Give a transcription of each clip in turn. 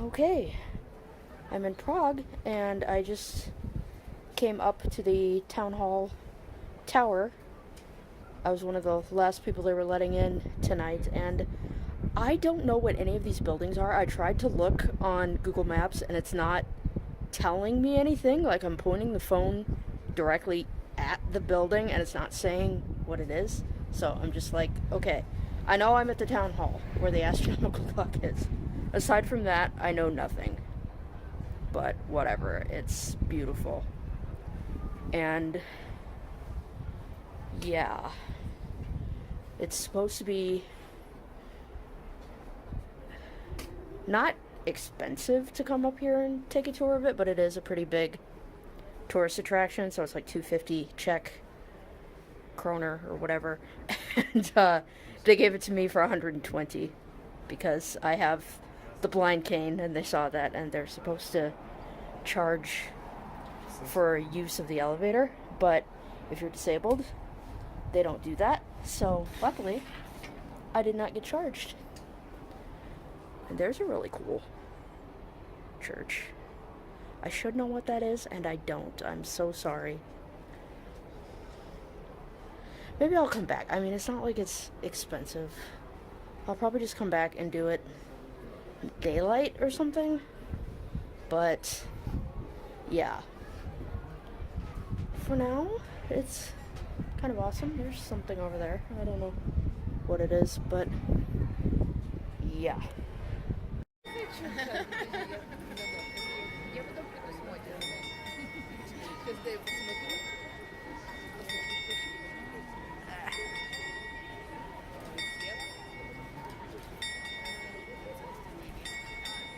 Okay, I'm in Prague, and I just came up to the town hall tower. I was one of the last people they were letting in tonight, and I don't know what any of these buildings are. I tried to look on Google Maps, and it's not telling me anything. Like, I'm pointing the phone directly at the building, and it's not saying what it is. So I'm just like, okay, I know I'm at the town hall where the astronomical clock is. Aside from that, I know nothing. But whatever, it's beautiful. And yeah, it's supposed to be not expensive to come up here and take a tour of it, but it is a pretty big tourist attraction, so it's like 250 Czech kroner or whatever. And they gave it to me for 120 because I have the blind cane, and they saw that, and they're supposed to charge for use of the elevator, but if you're disabled, they don't do that. So luckily, I did not get charged. And there's a really cool church. I should know what that is, and I don't. I'm so sorry. Maybe I'll come back. I mean, it's not like it's expensive. I'll probably just come back and do it daylight or something. But yeah, for now, it's kind of awesome. There's something over there. I don't know what it is, but yeah.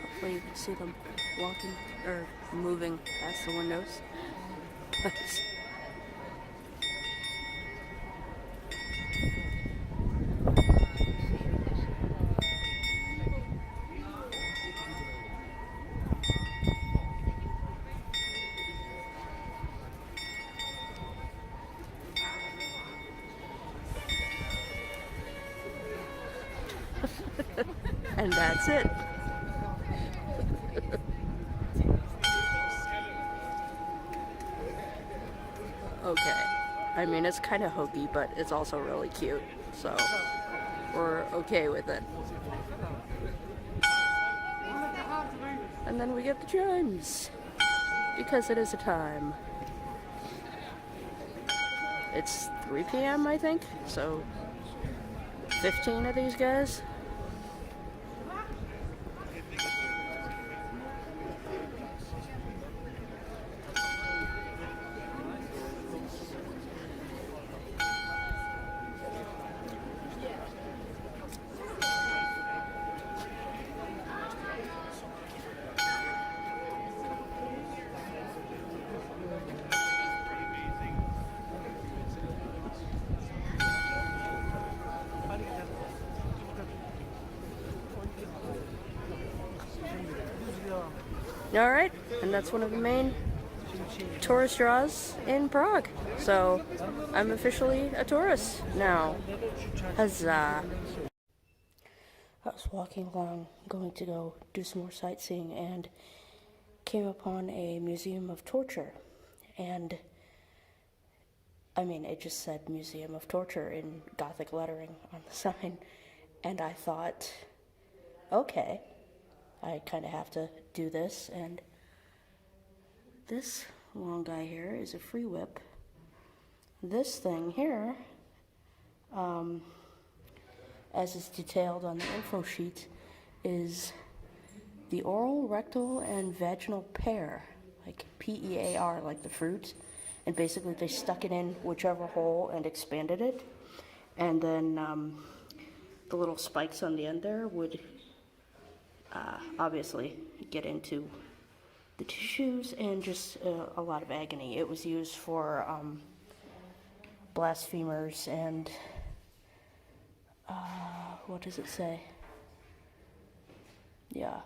Hopefully you can see them walking or moving past the windows. And that's it. Okay. I mean, it's kind of hokey, but it's also really cute, so we're okay with it. And then we get the chimes, because it is a time. It's 3 p.m., I think, so 15 of these guys. Alright, and that's one of the main tourist draws in Prague. So, I'm officially a tourist now. Huzzah! I was walking along, going to go do some more sightseeing, and came upon a museum of torture. And, I mean, it just said Museum of Torture in Gothic lettering on the sign. And I thought, okay, I kind of have to do this, and this long guy here is a free whip. This thing here, as is detailed on the info sheet, is the oral, rectal, and vaginal pear, like P-E-A-R, like the fruit, and basically they stuck it in whichever hole and expanded it, and then the little spikes on the end there would obviously get into the tissues and just a lot of agony. It was used for blasphemers and what does it say? Yeah.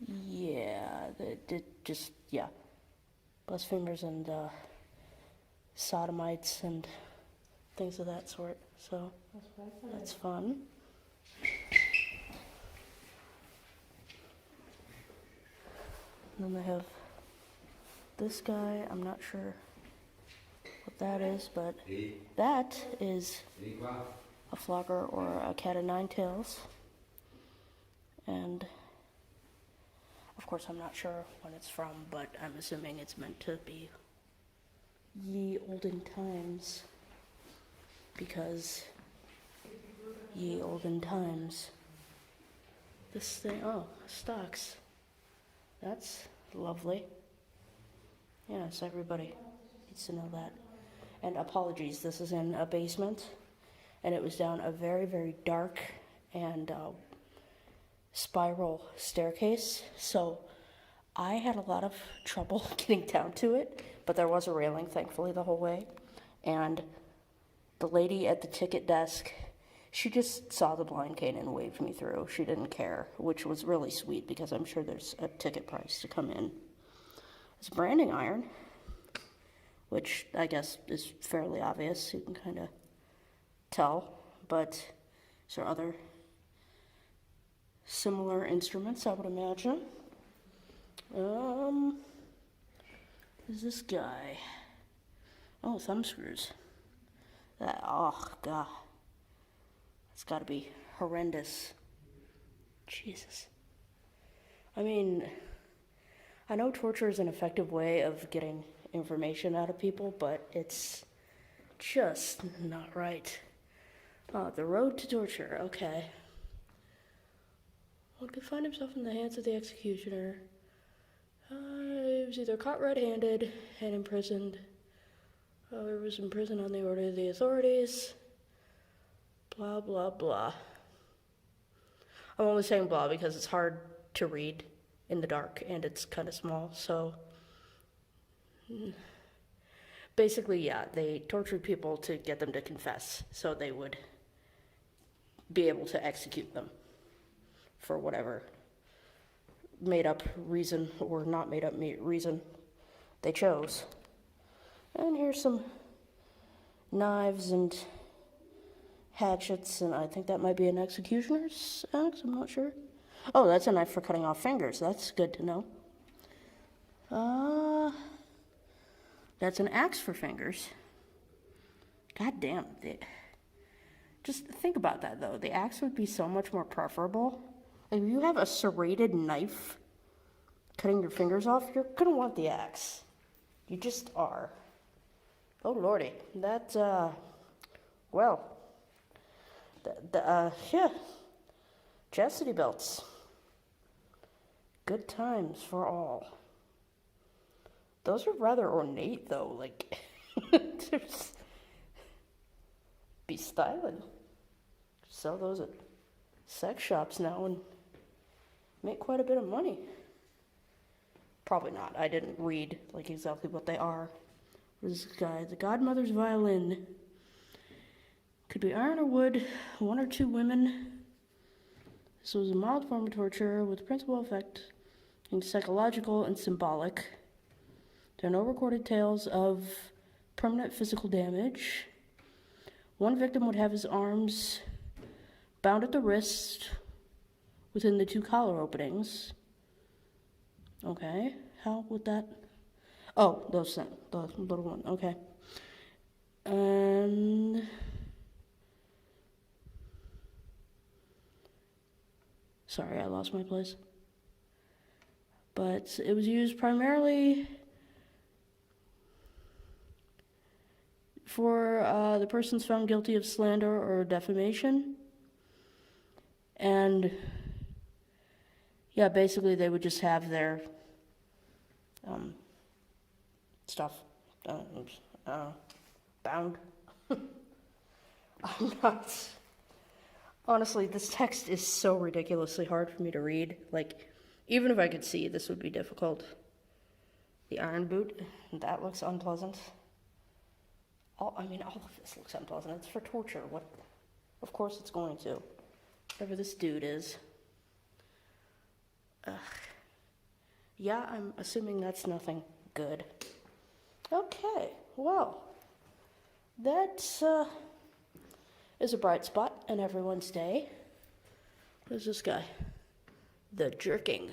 Yeah, yeah. Blasphemers and sodomites and things of that sort. So that's fun. then they have this guy. I'm not sure what that is, but that is a flogger or a cat of nine tails. And of course I'm not sure when it's from, but I'm assuming it's meant to be ye olden times, because ye olden times. This thing, oh, stocks. That's lovely. Yes, everybody needs to know that. And apologies, this is in a basement, and it was down a very, very dark and spiral staircase, so I had a lot of trouble getting down to it, but there was a railing, thankfully, the whole way. And the lady at the ticket desk, she just saw the blind cane and waved me through. She didn't care, which was really sweet because I'm sure there's a ticket price to come in. It's a branding iron, which I guess is fairly obvious. You can kind of tell, but is there other similar instruments, I would imagine? Who's this guy? Oh, thumb screws. That, oh, God. It's gotta be horrendous. Jesus. I mean, I know torture is an effective way of getting information out of people, but it's just not right. Oh, the road to torture, okay. One could find himself in the hands of the executioner. He was either caught red-handed and imprisoned, or was imprisoned on the order of the authorities. Blah, blah, blah. I'm only saying blah because it's hard to read in the dark and it's kind of small, so basically, yeah, they tortured people to get them to confess so they would be able to execute them for whatever made up reason or not made up reason they chose. And here's some knives and hatchets, and I think that might be an executioner's axe, I'm not sure. Oh, that's a knife for cutting off fingers. That's good to know. That's an axe for fingers. God damn. Just think about that, though. The axe would be so much more preferable. If you have a serrated knife cutting your fingers off, you're gonna want the axe. You just are. Oh, lordy. That, well, yeah. Chastity belts. Good times for all. Those are rather ornate, though. Like, just be styling. Sell those at sex shops now and make quite a bit of money. Probably not. I didn't read, like, exactly what they are. This guy, the godmother's violin. Could be iron or wood, one or two women. This was a mild form of torture with principal effect being psychological and symbolic. There are no recorded tales of permanent physical damage. One victim would have his arms bound at the wrist within the two collar openings. Okay, how would that? Oh, the little one, okay. And sorry, I lost my place. But it was used primarily for the persons found guilty of slander or defamation. And yeah, basically they would just have their stuff bound. I'm not. Honestly, this text is so ridiculously hard for me to read. Like, even if I could see, this would be difficult. The iron boot, that looks unpleasant. All of this looks unpleasant. It's for torture. What? Of course it's going to. Whatever this dude is. Yeah, I'm assuming that's nothing good. Okay, well, that is a bright spot in everyone's day. Who's this guy? The jerking.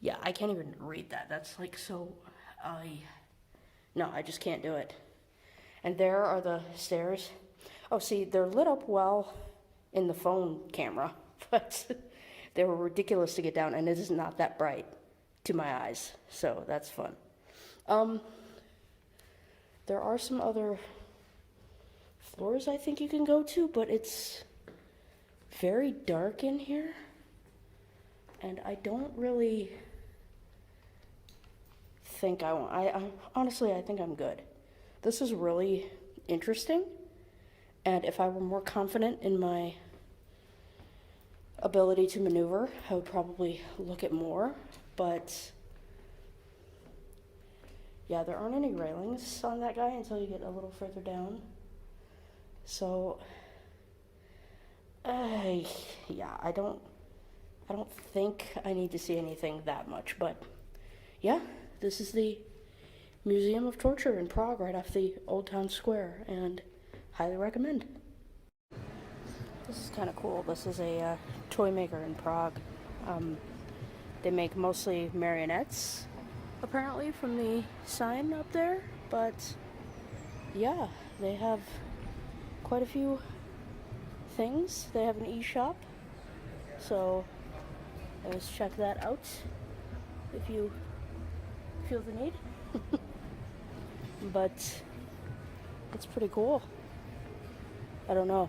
Yeah, I can't even read that. That's like so, no, I just can't do it. And there are the stairs. Oh, see, they're lit up well in the phone camera, but they were ridiculous to get down, and it is not that bright to my eyes, so that's fun. There are some other floors I think you can go to, but it's very dark in here, and I don't really think I want. I honestly, I think I'm good. This is really interesting, and if I were more confident in my ability to maneuver, I would probably look at more, but yeah, there aren't any railings on that guy until you get a little further down. So, yeah, I don't think I need to see anything that much, but yeah, this is the Museum of Torture in Prague, right off the Old Town Square, and highly recommend. This is kind of cool. This is a toy maker in Prague. They make mostly marionettes, apparently, from the sign up there, but yeah, they have quite a few things. They have an e-shop, so let's check that out if you feel the need. But it's pretty cool. I don't know.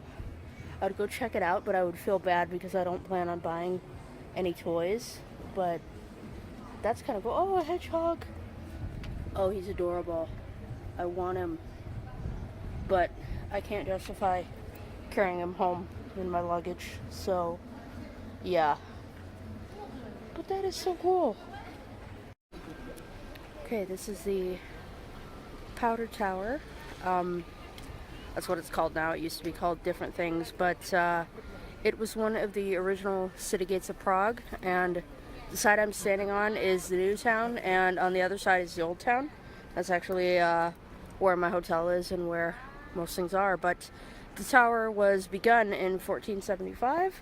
I'd go check it out, but I would feel bad because I don't plan on buying any toys. But that's kind of cool. Oh, a hedgehog. Oh, he's adorable. I want him. But I can't justify carrying him home in my luggage. So, yeah. But that is so cool. Okay, this is the Powder Tower. That's what it's called now. It used to be called different things, but it was one of the original city gates of Prague, and the side I'm standing on is the new town, and on the other side is the old town. That's actually where my hotel is and where most things are, but the tower was begun in 1475,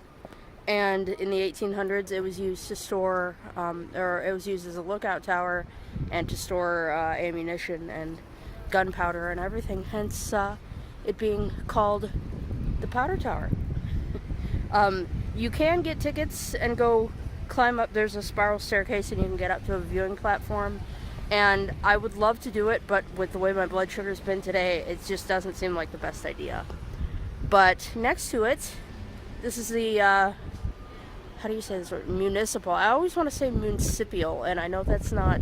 and in the 1800s it was used to store, or it was used as a lookout tower and to store ammunition and gunpowder and everything, hence it being called the Powder Tower. You can get tickets and go climb up. There's a spiral staircase and you can get up to a viewing platform, and I would love to do it, but with the way my blood sugar's been today, it just doesn't seem like the best idea. But next to it, this is the how do you say this word? Municipal. I always want to say municipal, and I know that's not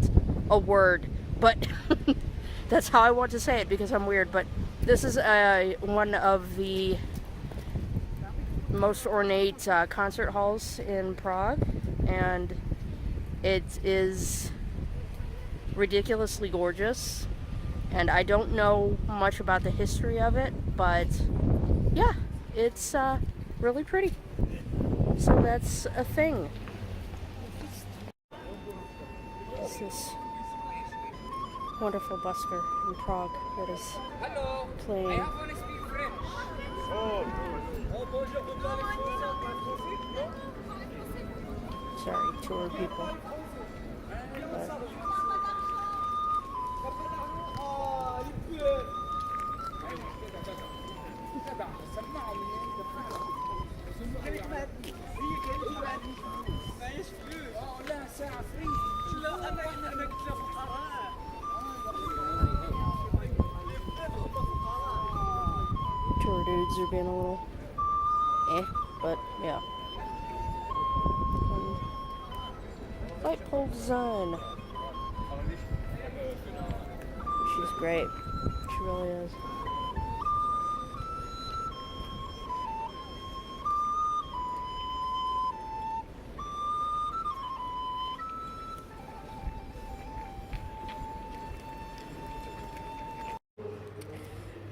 a word, but that's how I want to say it because I'm weird. But this is one of the most ornate concert halls in Prague, and it is ridiculously gorgeous. And I don't know much about the history of it, but yeah, it's really pretty. So that's a thing. It's this wonderful busker in Prague that is playing. Sorry, tour people. Tour dudes are being a little but yeah. Light pole design. She's great. She really is.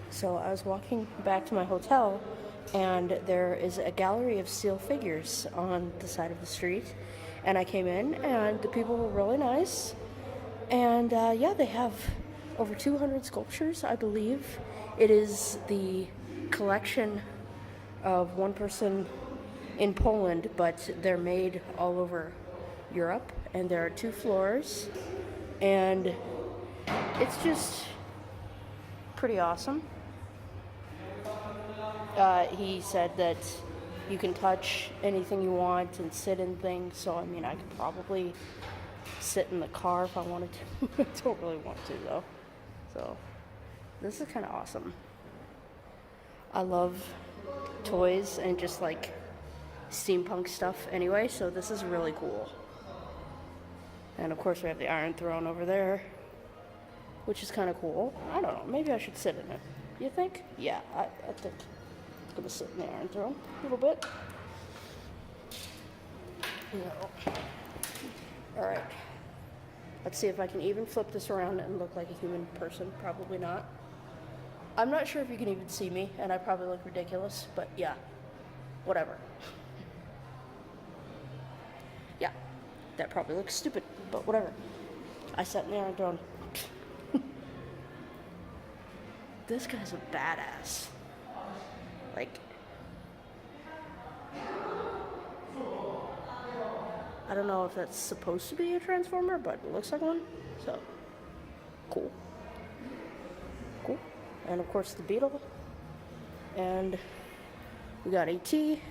So I was walking back to my hotel, and there is a gallery of steel figures on the side of the street. And I came in, and the people were really nice. And yeah, they have over 200 sculptures, I believe. It is the collection of one person in Poland, but they're made all over Europe. and there are 2 floors, and it's just pretty awesome. He said that you can touch anything you want and sit in things, so I mean, I could probably sit in the car if I wanted to. I don't really want to, though. So, this is kind of awesome. I love toys and just like steampunk stuff anyway, so this is really cool. And of course we have the Iron Throne over there, which is kind of cool. I don't know, maybe I should sit in it. You think? Yeah, I think I'm gonna sit in the Iron Throne a little bit. No. Alright. Let's see if I can even flip this around and look like a human person. Probably not. I'm not sure if you can even see me, and I probably look ridiculous, but yeah, whatever. Yeah, that probably looks stupid, but whatever. I sat in the Iron Throne. This guy's a badass. Like, I don't know if that's supposed to be a Transformer, but it looks like one, so cool. Cool. And of course the Beetle. And we got E.T.,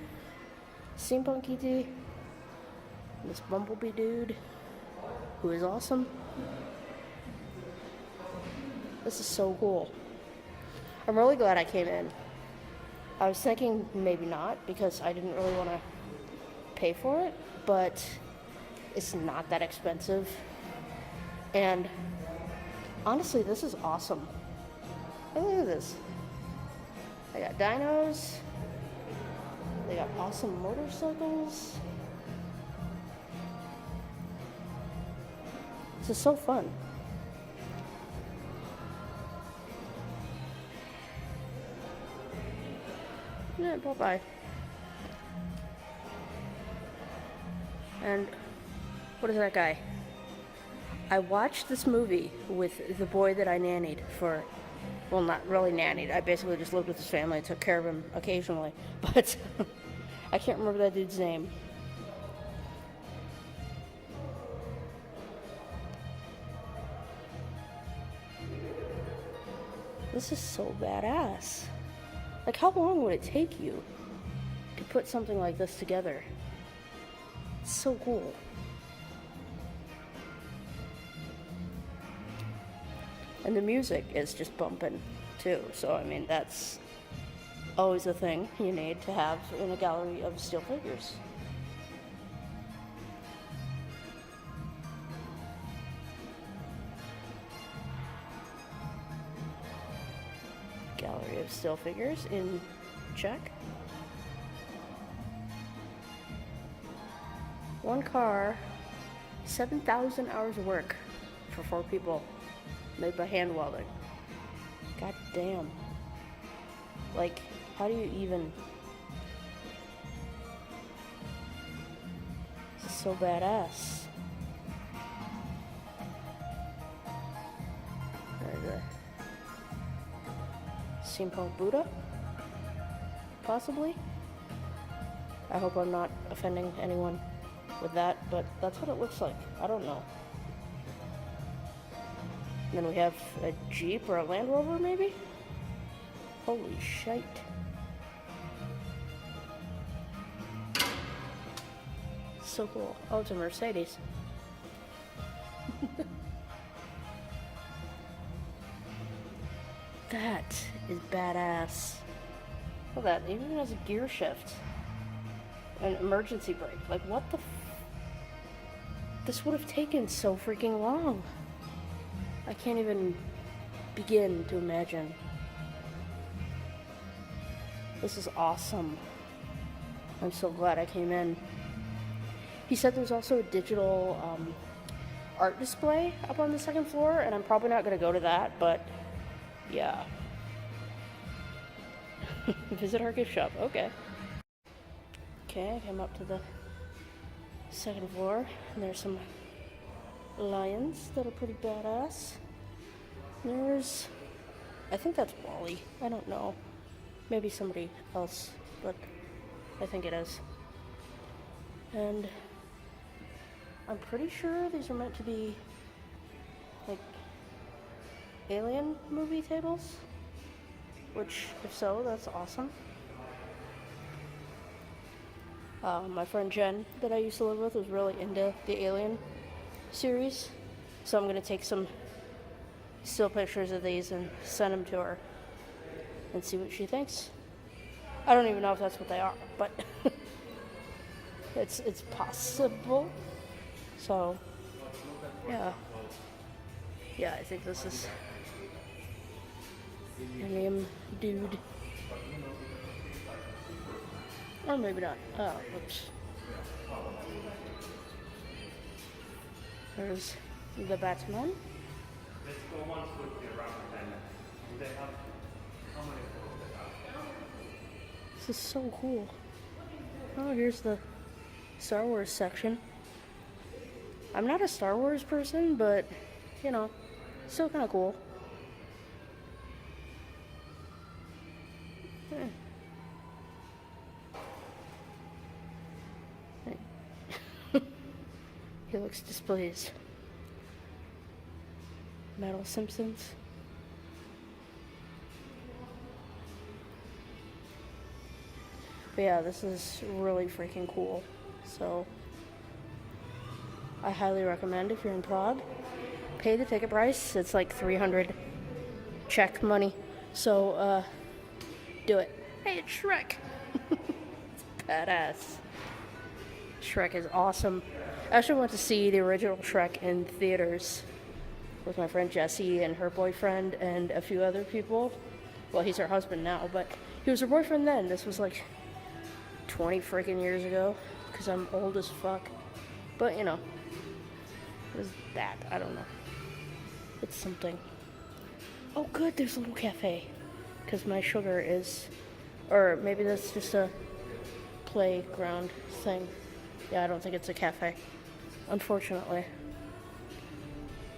Steampunk E.T., this Bumblebee dude, who is awesome. This is so cool. I'm really glad I came in. I was thinking maybe not, because I didn't really want to pay for it, but it's not that expensive. And honestly, this is awesome. Hey, look at this. They got dinos. They got awesome motorcycles. This is so fun. Yeah, bye-bye. And what is that guy? I watched this movie with the boy that I nannied for, well, not really nannied. I basically just lived with his family and took care of him occasionally. But I can't remember that dude's name. This is so badass. Like, how long would it take you to put something like this together? It's so cool. And the music is just bumping too, so I mean, that's always a thing you need to have in a gallery of steel figures. Gallery of still figures in Czech. One car, 7,000 hours of work for 4 people, made by hand welding. God damn. Like, how do you even... This is so badass. Steampunk Buddha? Possibly? I hope I'm not offending anyone with that, but that's what it looks like. I don't know. And then we have a Jeep or a Land Rover, maybe? Holy shite. So cool. Oh, it's a Mercedes. That is badass. Look at that, it even has a gear shift. An emergency brake. Like, what the This would have taken so freaking long. I can't even begin to imagine. This is awesome. I'm so glad I came in. He said there's also a digital art display up on the 2nd floor, and I'm probably not going to go to that, but yeah. Visit our gift shop. Okay. Okay, I came up to the 2nd floor, and there's some lions that are pretty badass. There's, I think that's Wally. I don't know. Maybe somebody else, but I think it is. And I'm pretty sure these are meant to be like alien movie tables, which if so, that's awesome. My friend Jen that I used to live with was really into the Alien series, so I'm going to take some still pictures of these and send them to her and see what she thinks. I don't even know if that's what they are, but it's possible. So yeah, I think this is alien dude. Or maybe not. Oh, oops. There's the Batman. This is so cool. Oh, here's the Star Wars section. I'm not a Star Wars person, but, you know, still kind of cool. He looks displeased. Metal Simpsons. But yeah, this is really freaking cool. So I highly recommend if you're in Prague. Pay the ticket price. It's like 300 Czech money. So do it. Hey, it's Shrek. It's badass. Shrek is awesome. I actually went to see the original Shrek in theaters with my friend Jessie and her boyfriend and a few other people. Well, he's her husband now, but he was her boyfriend then. This was like 20 freaking years ago, because I'm old as fuck. But, you know, it was that. I don't know. It's something. Oh, good, there's a little cafe. Because my sugar is, or maybe that's just a playground thing. Yeah, I don't think it's a cafe. Unfortunately.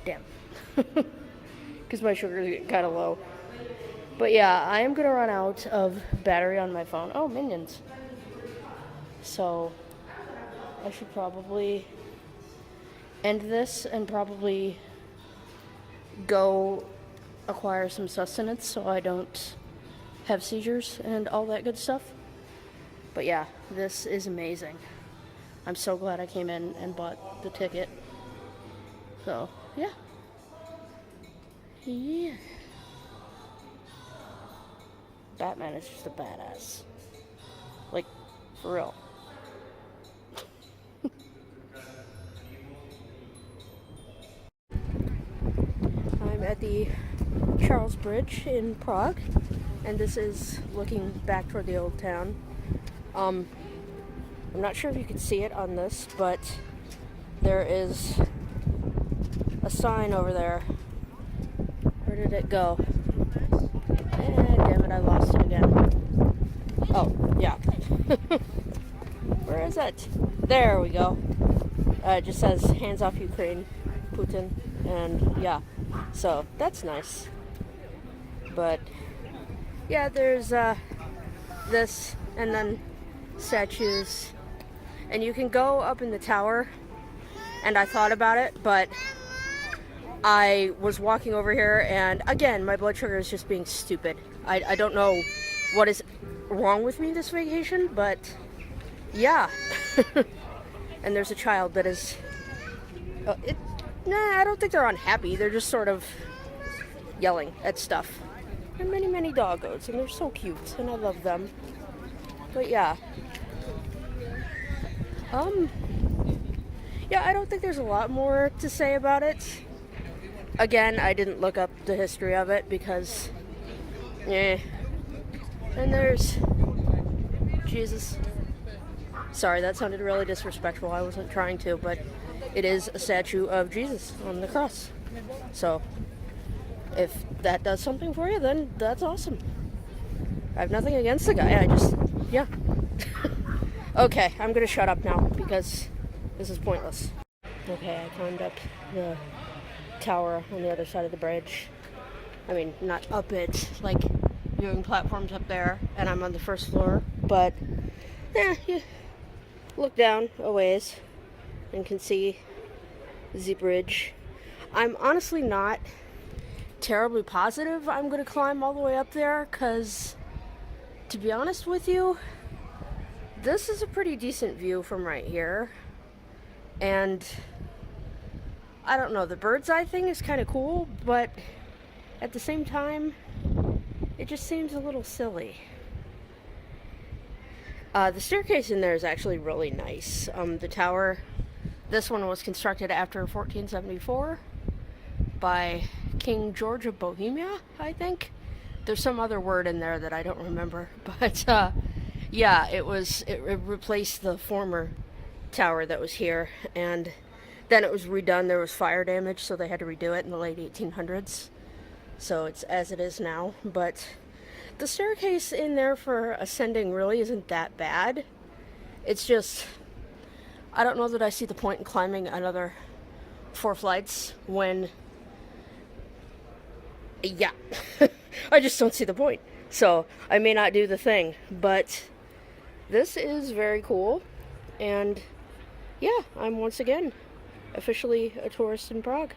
Damn. Because my sugar is kind of low. But yeah, I am going to run out of battery on my phone. Oh, Minions. So, I should probably end this and probably go acquire some sustenance so I don't have seizures and all that good stuff. But yeah, this is amazing. I'm so glad I came in and bought the ticket. So, yeah. Yeah. Batman is just a badass. Like, for real. I'm at the Charles Bridge in Prague, and this is looking back toward the old town. I'm not sure if you can see it on this, but there is a sign over there. Where did it go? Damn it, I lost it again. Oh, yeah. Where is it? There we go. It just says, hands off Ukraine, Putin, and yeah. So, that's nice. But, yeah, there's this, and then statues. And you can go up in the tower, and I thought about it, but I was walking over here, and again, my blood sugar is just being stupid. I don't know what is wrong with me this vacation, but yeah. And there's a child that is... I don't think they're unhappy. They're just sort of yelling at stuff. There are many, many doggos, and they're so cute, and I love them. But yeah. Yeah, I don't think there's a lot more to say about it. Again, I didn't look up the history of it because, And there's Jesus. Sorry, that sounded really disrespectful. I wasn't trying to, but it is a statue of Jesus on the cross. So, if that does something for you, then that's awesome. I have nothing against the guy. Yeah. Okay, I'm gonna shut up now because this is pointless. Okay, I climbed up the tower on the other side of the bridge. I mean, not up it, like viewing platforms up there, and I'm on the first floor, but yeah, you look down a ways and can see the bridge. I'm honestly not terribly positive I'm gonna climb all the way up there, because to be honest with you, this is a pretty decent view from right here. And I don't know, the bird's eye thing is kind of cool, but at the same time, it just seems a little silly. The staircase in there is actually really nice. The tower, this one was constructed after 1474 by King George of Bohemia, I think. There's some other word in there that I don't remember, but yeah, it replaced the former tower that was here, and then it was redone. There was fire damage, so they had to redo it in the late 1800s. So it's as it is now, but the staircase in there for ascending really isn't that bad. It's just, I don't know that I see the point in climbing another 4 flights when, yeah, I just don't see the point. So I may not do the thing, but this is very cool. And yeah, I'm once again officially a tourist in Prague.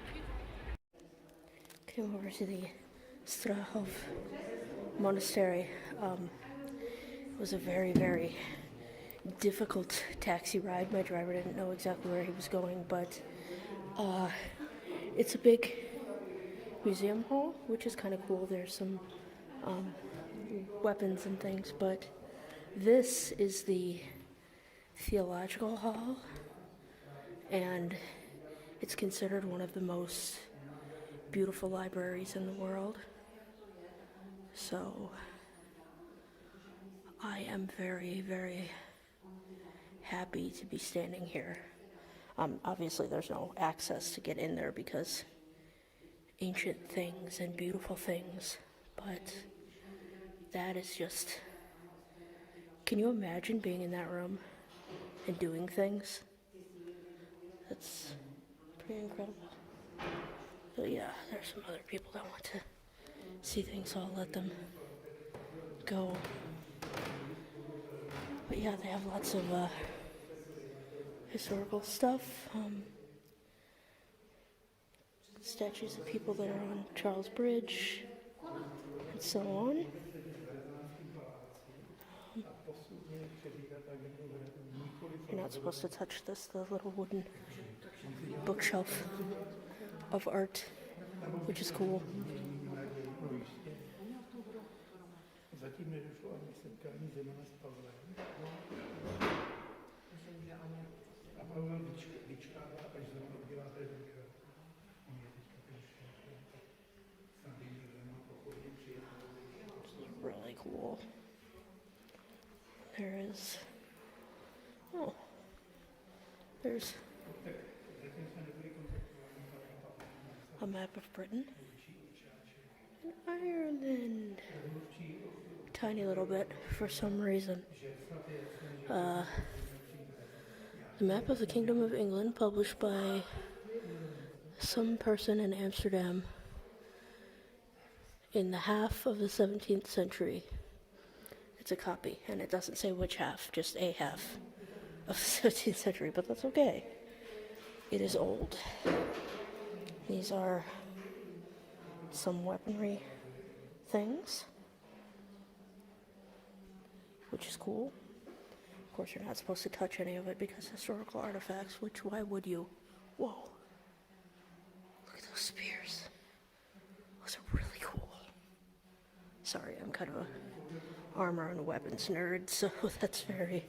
Came over to the Strahov monastery. It was a very, very difficult taxi ride. My driver didn't know exactly where he was going, but it's a big museum hall, which is kind of cool. There's some weapons and things, but this is the theological hall, and it's considered one of the most beautiful libraries in the world. So I am very, very happy to be standing here. Obviously there's no access to get in there because ancient things and beautiful things, but that is just, can you imagine being in that room and doing things? That's pretty incredible. But yeah, there's some other people that want to see things, so I'll let them go. But yeah, they have lots of historical stuff. Statues of people that are on Charles Bridge, and so on. You're not supposed to touch this, the little wooden bookshelf of art, which is cool. Really cool. There's a map of Britain and Ireland. Tiny little bit for some reason. The map of the Kingdom of England, published by some person in Amsterdam in the half of the 17th century. It's a copy, and it doesn't say which half, just a half of the 17th century, but that's okay. It is old. These are some weaponry things, which is cool. Of course, you're not supposed to touch any of it because historical artifacts, which, why would you? Whoa. Look at those spears. Those are really cool. Sorry, I'm kind of a armor and weapons nerd, so that's very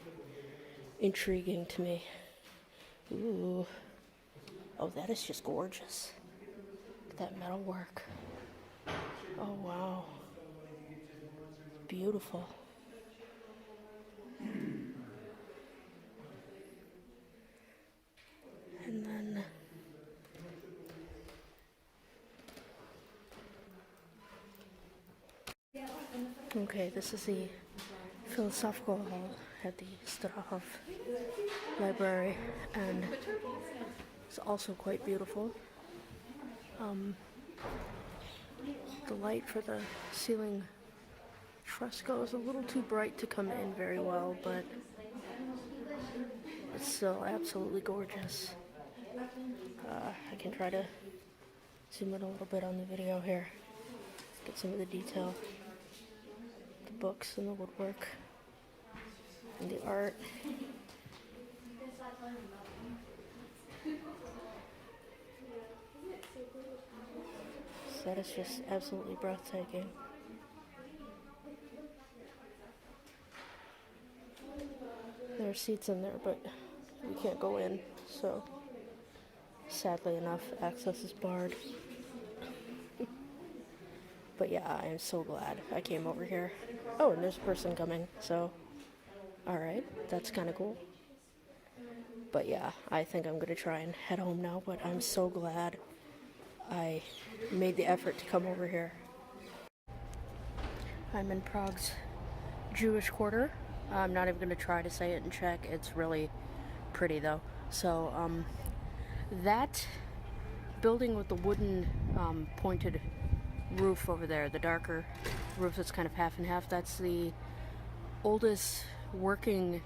intriguing to me. Ooh. Oh, that is just gorgeous. Look at that metal work. Oh, wow. Beautiful. And then okay, this is the philosophical hall at the Strahov library, and it's also quite beautiful. The light for the ceiling fresco is a little too bright to come in very well, but it's still absolutely gorgeous. I can try to zoom in a little bit on the video here. Get some of the detail. The books and the woodwork. And the art. So that is just absolutely breathtaking. There are seats in there, but we can't go in, so sadly enough, access is barred. But yeah, I am so glad I came over here. Oh, and there's a person coming, so alright, that's kind of cool. But yeah, I think I'm gonna try and head home now, but I'm so glad I made the effort to come over here. I'm in Prague's Jewish quarter. I'm not even gonna try to say it in Czech. It's really pretty though. So that building with the wooden pointed roof over there, the darker roof that's kind of half and half, that's the oldest working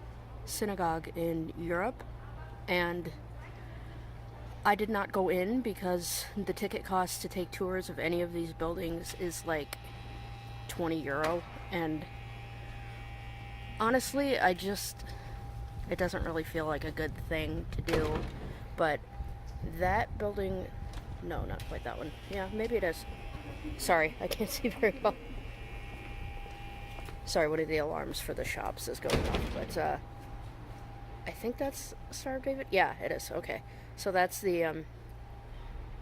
synagogue in Europe. And I did not go in because the ticket cost to take tours of any of these buildings is like 20 euro, and honestly, it doesn't really feel like a good thing to do. But that building, no, not quite that one. Yeah, maybe it is. Sorry, I can't see very well. Sorry, one of the alarms for the shops is going off, but I think that's Star of David. Yeah, it is. Okay, so that's the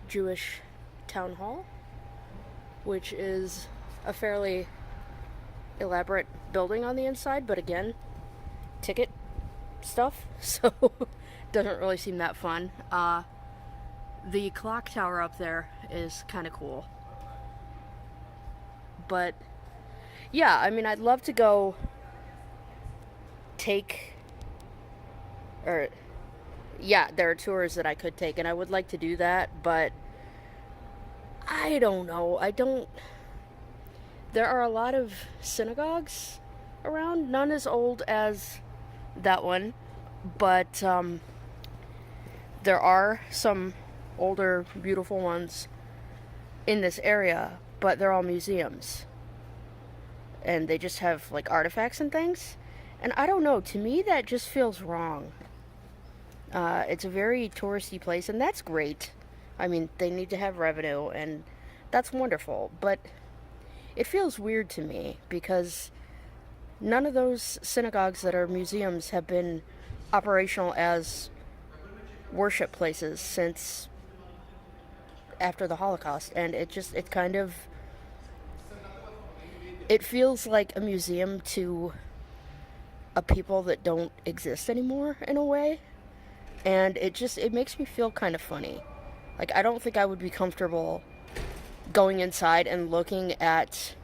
Jewish town hall, which is a fairly elaborate building on the inside, but again, ticket stuff, so doesn't really seem that fun. The clock tower up there is kind of cool. But yeah, I mean, I'd love to go yeah, there are tours that I could take, and I would like to do that, but I don't know. There are a lot of synagogues around, none as old as that one, but there are some older, beautiful ones in this area, but they're all museums. And they just have like artifacts and things. And I don't know, to me that just feels wrong. It's a very touristy place, and that's great. I mean, they need to have revenue, and that's wonderful, but it feels weird to me because none of those synagogues that are museums have been operational as worship places since after the Holocaust, and it feels like a museum to a people that don't exist anymore in a way, and it makes me feel kind of funny. Like, I don't think I would be comfortable going inside and looking at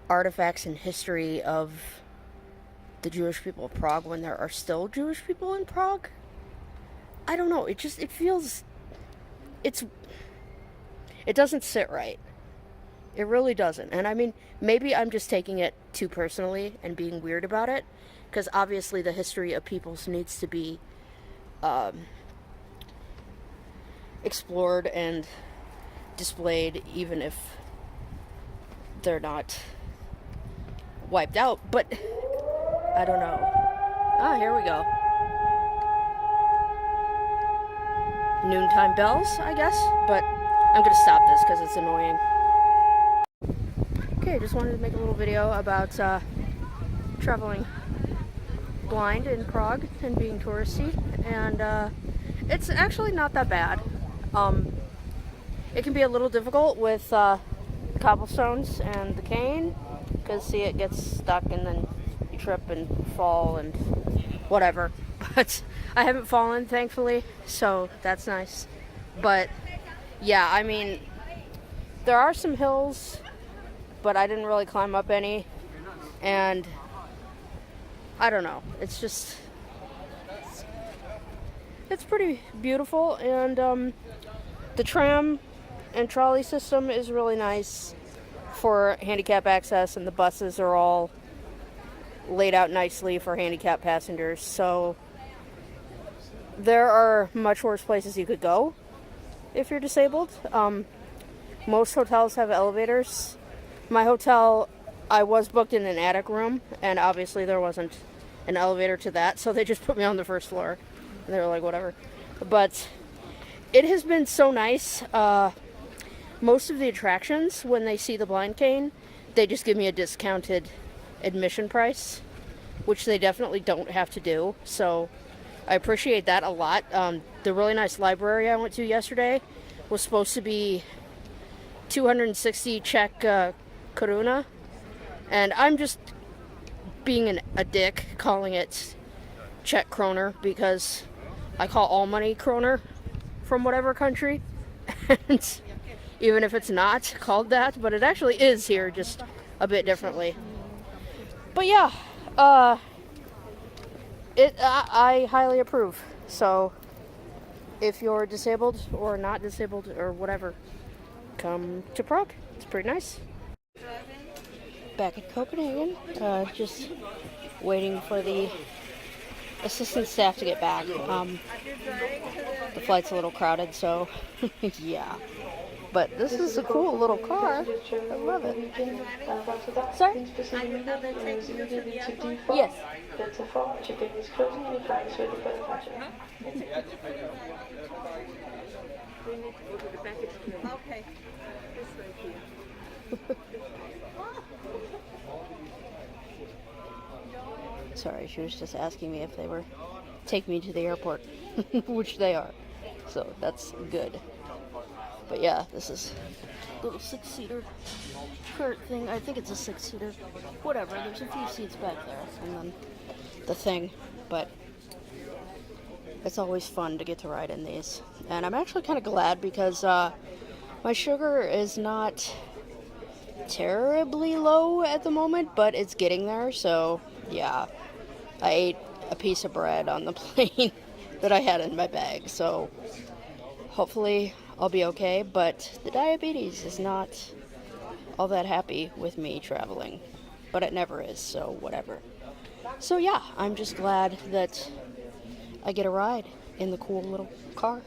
artifacts and history of the Jewish people of Prague when there are still Jewish people in Prague. I don't know, it doesn't sit right. It really doesn't. And I mean, maybe I'm just taking it too personally and being weird about it, because obviously the history of peoples needs to be explored and displayed, even if they're not wiped out. But I don't know. Ah, here we go. Noontime bells, I guess, but I'm gonna stop this because it's annoying. Okay, just wanted to make a little video about traveling blind in Prague and being touristy, and it's actually not that bad. It can be a little difficult with cobblestones and the cane, because see, it gets stuck and then you trip and fall and whatever. But I haven't fallen, thankfully, so that's nice. But yeah, I mean, there are some hills, but I didn't really climb up any, and I don't know, it's pretty beautiful, and the tram and trolley system is really nice for handicap access, and the buses are all laid out nicely for handicap passengers, so there are much worse places you could go if you're disabled. Most hotels have elevators. My hotel, I was booked in an attic room, and obviously there wasn't an elevator to that, so they just put me on the first floor. And they were like, whatever. But it has been so nice. Most of the attractions, when they see the blind cane, they just give me a discounted admission price, which they definitely don't have to do. So I appreciate that a lot. The really nice library I went to yesterday was supposed to be 260 Czech koruna, and I'm just being a dick calling it Czech kroner because I call all money kroner from whatever country, and even if it's not called that, but it actually is here, just a bit differently. But yeah, I highly approve. So if you're disabled or not disabled or whatever, come to Prague. It's pretty nice. Back at Copenhagen, just waiting for the assistant staff to get back. The flight's a little crowded, so yeah. But this is a cool little car. I love it. Sorry? Yes. Okay. Sorry, she was just asking me if they were take me to the airport, which they are. So that's good. But yeah, this is a little 6-seater cart thing. I think it's a 6-seater. Whatever, there's a few seats back there. And then the thing. But it's always fun to get to ride in these. And I'm actually kind of glad because my sugar is not terribly low at the moment, but it's getting there. So yeah, I ate a piece of bread on the plane that I had in my bag. So hopefully I'll be okay, but the diabetes is not all that happy with me traveling, but it never is, so whatever. So yeah, I'm just glad that I get a ride in the cool little car.